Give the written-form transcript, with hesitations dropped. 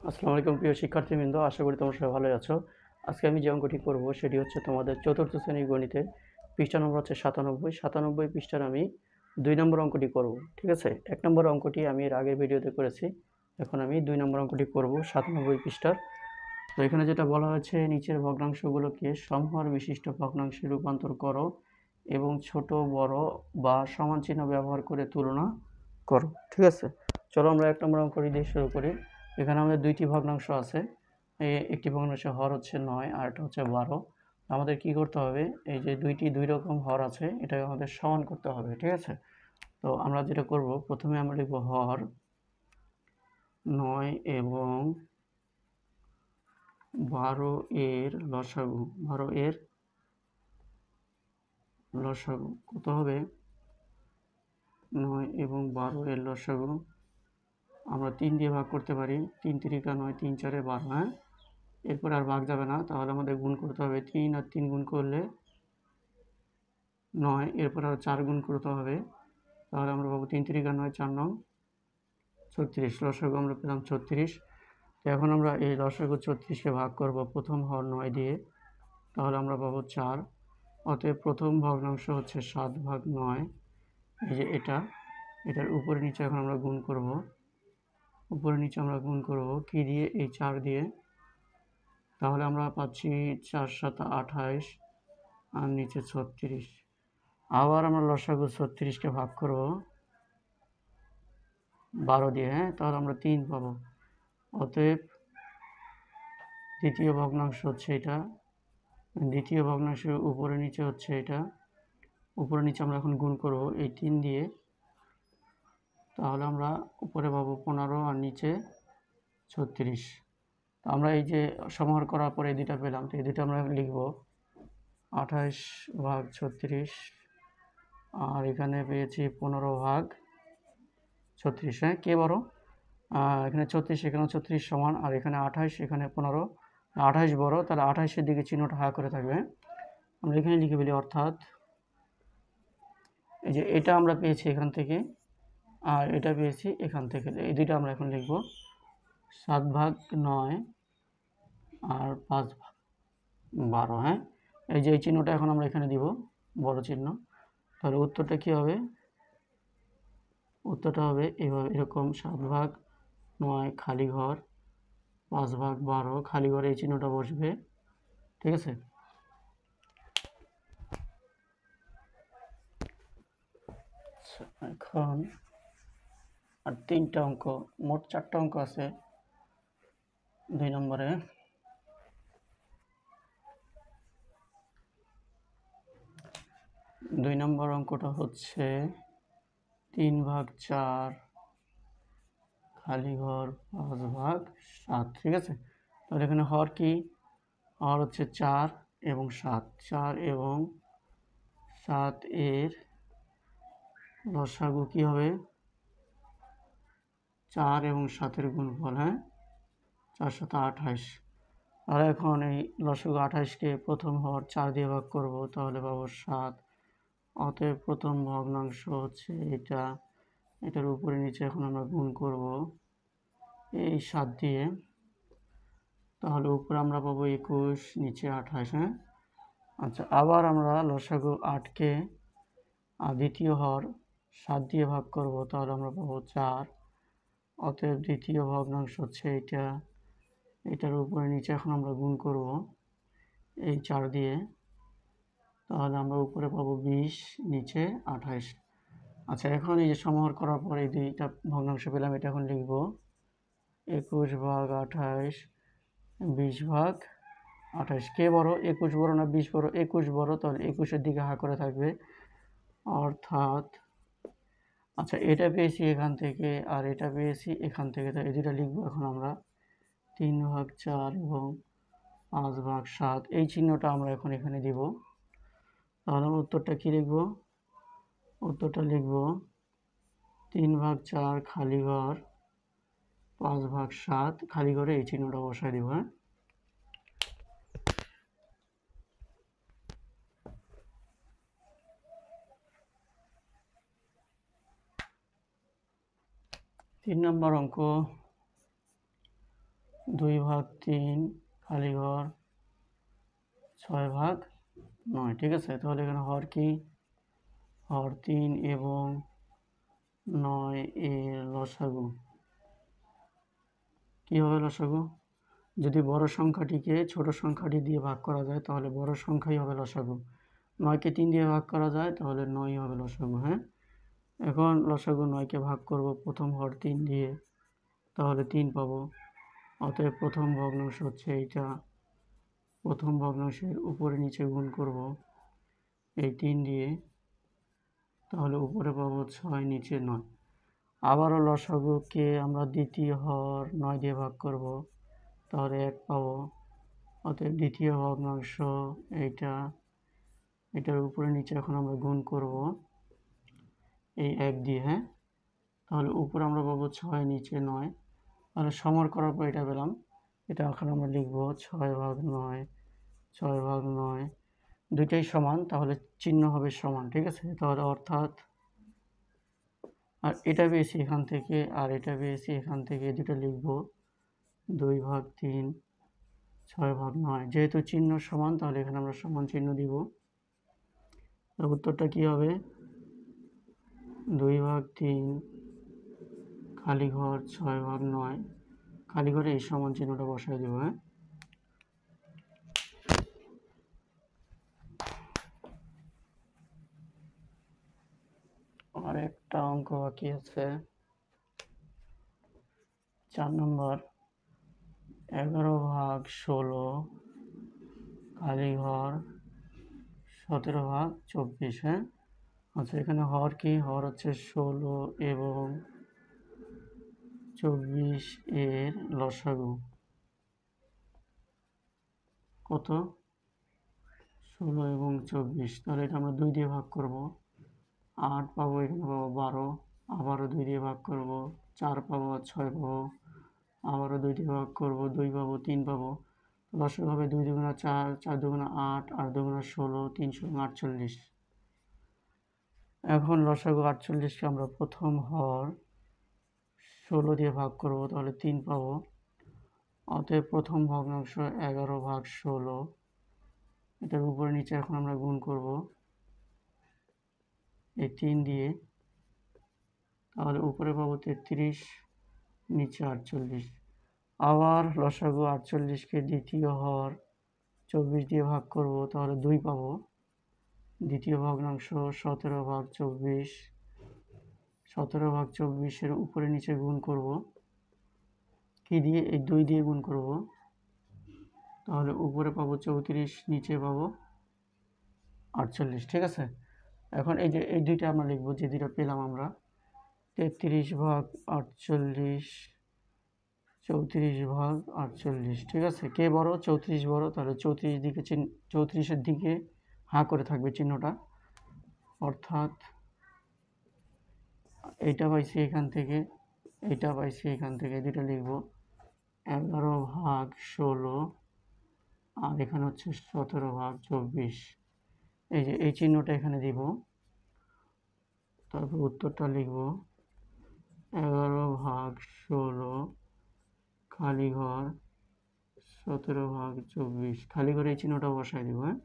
আসসালামু আলাইকুম প্রিয় শিক্ষার্থীবৃন্দ, আশা করি তোমরা সবাই ভালোই আছো। আজকে আমি যে অঙ্কটি করব সেটি হচ্ছে তোমাদের চতুর্থ শ্রেণীর গণিতের পৃষ্ঠা নম্বর হচ্ছে 97 পৃষ্ঠার আমি 2 নম্বর অঙ্কটি করব। ঠিক আছে, 1 নম্বর অঙ্কটি আমি এর আগের ভিডিওতে করেছি, এখন আমি 2 নম্বর অঙ্কটি করব 97 পৃষ্ঠার। তো এখানে যেটা বলা হয়েছে, নিচের ভগ্নাংশগুলোকে সমহর বিশিষ্ট ভগ্নাংশে রূপান্তর করো এবং ছোট বড় বা সমান চিহ্ন ব্যবহার করে তুলনা করো। ঠিক আছে, চলো আমরা 1 নম্বর অঙ্কটি দিয়ে শুরু করি। এখানে আমাদের দুইটি ভগ্নাংশ আছে, একটি ভগ্নাংশের হর হচ্ছে 9 আর একটা হচ্ছে 12। আমাদের কি করতে হবে, এই যে দুই রকম হর আছে, এটাকে আমাদের সমান করতে হবে। ঠিক আছে, তো আমরা যেটা করব, প্রথমে আমরা লিখব হর 9 এবং 12 এর লসাগু। 12 এর লসাগু কত হবে? 9 এবং 12 এর লসাগু আমরা 3 দিয়ে ভাগ করতে পারি। 3 তিরিকা 9, 3 চারে 12। হ্যাঁ, এরপর আর ভাগ যাবে না, তাহলে আমাদের গুণ করতে হবে। 3 আর 3 গুণ করলে 9, এরপর আর 4 গুণ করতে হবে, তাহলে আমরা পাবো 3 তিরিকা 9, 4 9 36। লসাগু আমরা পেলাম 36। তো এখন আমরা এই লসাগু 36কে ভাগ করব প্রথম হর 9 দিয়ে, তাহলে আমরা পাবো 4। অতএব প্রথম ভগ্নাংশ হচ্ছে 7/9। এই যে এটার উপরে নিচে এখন আমরা গুণ করব। উপরে নিচে আমরা গুণ করব কি দিয়ে? এই 4 দিয়ে। তাহলে আমরা পাচ্ছি 4 7 28 আর নিচে 36। আবার আমরা লসাগু 36কে ভাগ করব 12 দিয়ে। হ্যাঁ, তাহলে আমরা 3 পাবো। অতএব দ্বিতীয় ভগ্নাংশ হচ্ছে এটা। দ্বিতীয় ভগ্নাংশের উপরে নিচে হচ্ছে এটা। উপরে নিচে আমরা এখন গুণ করব এই 3 দিয়ে, তাহলে আমরা উপরে পাবো 15 আর নিচে 36। আমরা এই যে সমাহার করার পরে এই দুইটা পেলাম, তো এই দুইটা আমরা লিখব 28/36 আর এখানে পেয়েছি 15/36। হ্যাঁ, কে বড়? এখানে 36, এখানে 36 সমান, আর এখানে 28, এখানে 15। 28 বড়, তাহলে 28-এর দিকে চিহ্নটা হা করে থাকবে। আমরা এখানে লিখে ফেলি, অর্থাৎ এই যে এটা আমরা পেয়েছি এখান থেকে আর এটা পেয়েছি এখান থেকে, এই দুইটা আমরা এখন লিখব 7/9 আর 5/12। হ্যাঁ, এই যে এই চিহ্নটা এখন আমরা এখানে দিব, বড় চিহ্ন। তাহলে উত্তরটা কি হবে? উত্তরটা হবে এভাবে, এরকম 7/9 খালি ঘর 5/12 খালি ঘরে এই চিহ্নটা বসবে। ঠিক আছে, এখন আর 3টা অঙ্ক, মোট 4টা অঙ্ক আছে 2 নম্বরে। 2 নম্বর অঙ্কটা হচ্ছে 3/4 খালি ঘর 5/7। ঠিক আছে, তাহলে এখানে হর কি? হর হচ্ছে 4 এবং 7। 4 এবং 7 এর লসাগু কি হবে? 4 এবং 7-এর গুণফল। হ্যাঁ, 4 7 28। আর এখন এই লসাগু 28কে প্রথম হর 4 দিয়ে ভাগ করব, তাহলে পাবো 7। অতএব প্রথম ভগ্নাংশ হচ্ছে এটা। এটার উপরে নিচে এখন আমরা গুণ করব এই 7 দিয়ে, তাহলে উপরে আমরা পাবো 21, নিচে 28। হ্যাঁ, আচ্ছা, আবার আমরা লসাগু 8কে দ্বিতীয় হর 7 দিয়ে ভাগ করব, তাহলে আমরা পাবো 4। অতএব দ্বিতীয় ভগ্নাংশ হচ্ছে এটা। এটার উপরে নিচে এখন আমরা গুণ করব এই 4 দিয়ে, তাহলে আমরা উপরে পাবো 20, নিচে 28। আচ্ছা, এখন এই যে সমাহার করার পরে এই দুইটা ভগ্নাংশ পেলাম, এটা এখন লিখব 21/28, 20/28। কে বড়? 21 বড় না 20 বড়? 21 বড়, তাহলে 21-এর দিকে হা করে থাকবে, অর্থাৎ আচ্ছা এটা পেয়েছি এখান থেকে আর এটা পেয়েছি এখান থেকে, তো এই দুটা লিখবো এখন আমরা 3/4 এবং 5/7। এই চিহ্নটা আমরা এখন এখানে দিব। তাহলে আমরা উত্তরটা কি লিখব? উত্তরটা লিখব 3/4 খালি ঘর 5/7 খালি ঘরে এই চিহ্নটা বসাই দিব। হ্যাঁ, 3 নম্বর অঙ্ক। 2/3 খালি ঘর 6/9, ঠিক আছে। তাহলে এখানে হর কি, হর 3 এবং 9 এর লসাগু কি হবে? লসাগু যদি বড় সংখ্যাটিকে ছোট সংখ্যাটি দিয়ে ভাগ করা যায় তাহলে বড় সংখ্যাই হবে লসাগু। 9কে 3 দিয়ে ভাগ করা যায় তাহলে 9 হবে লসাগু। হ্যাঁ, এখন লসাগু 9কে ভাগ করব প্রথম হর 3 দিয়ে, তাহলে 3 পাবো। অতএব প্রথম ভগ্নাংশ হচ্ছে এইটা। প্রথম ভগ্নাংশের উপরে নিচে গুণ করব এই 3 দিয়ে, তাহলে উপরে পাবো 6, নিচে 9। আবারও লসাগুকে আমরা দ্বিতীয় হর 9 দিয়ে ভাগ করব, তাহলে 1 পাবো। অতএব দ্বিতীয় ভগ্নাংশ এইটা, এটার উপরে নিচে এখন আমরা গুণ করব এই 1 দিয়ে। হ্যাঁ, তাহলে উপরে আমরা পাবো 6, নিচে 9। তাহলে সমর করার পর এটা পেলাম। এটা এখন আমরা লিখব 6/9, 6/9 দুইটাই সমান, তাহলে চিহ্ন হবে সমান, ঠিক আছে। তাহলে অর্থাৎ আর এটা পেয়েছি এখান থেকে আর এটা পেয়েছি এখান থেকে, দুটো লিখব 2/3 6/9। যেহেতু চিহ্ন সমান তাহলে এখানে আমরা সমান চিহ্ন দিব। উত্তরটা কি হবে? 2/3 খালি ঘর 6/9, খালি ঘরে এই সমান চিহ্নটা বসাই দেবো। হ্যাঁ, আর একটা অঙ্ক বাকি আছে, 4 নম্বর। 11/16 খালি ঘর 17/24। হ্যাঁ, আচ্ছা, এখানে হর কি, হর হচ্ছে 16 এবং 24 এর লসাগু কত? 16 এবং 24। তাহলে এটা আমরা 2 দিয়ে ভাগ করব, 8 পাবো, এখানে পাবো 12। আবারও 2 দিয়ে ভাগ করব, 4 পাবো আর 6 পাবো। আবারও 2 দিয়ে ভাগ করব, 2 পাবো, 3 পাবো। লসাগু হবে 2 দুগুণা 4, 4 দুগুণা 8, 8 দুগুণা 16, 3 48। এখন লসাগু 48কে আমরা প্রথম হর 16 দিয়ে ভাগ করব, তাহলে 3 পাবো। অতএব প্রথম ভগ্নাংশ 11/16, এটার উপরে নিচে এখন আমরা গুণ করব এই 3 দিয়ে, তাহলে উপরে পাবো 33, নিচে 48। আবার লসাগু 48কে দ্বিতীয় হর 24 দিয়ে ভাগ করব, তাহলে 2 পাবো। দ্বিতীয় ভগ্নাংশ 17/24, 17/24 উপরে নিচে গুণ করব কি দিয়ে? এই 2 দিয়ে গুণ করব, তাহলে উপরে পাবো 34, নিচে পাবো 48, ঠিক আছে। এখন এই যে এই দুইটা আমরা লিখবো, যে দুইটা পেলাম আমরা, 33/48, 34/48, ঠিক আছে। কে বড়? 34 বড়, তাহলে 34-এর দিকে হাঁ করে থাকবে চিহ্নটা। অর্থাৎ এইটা পাইছি এখান থেকে, এইটা পাইছি এখান থেকে, দুটো লিখবো 11/16, আর এখানে হচ্ছে 17/24। এই যে এই চিহ্নটা এখানে দিব, তারপর উত্তরটা লিখব 11/16 খালি ঘর 17/24। খালি ঘরে এই চিহ্নটা বসাই দিব। হ্যাঁ,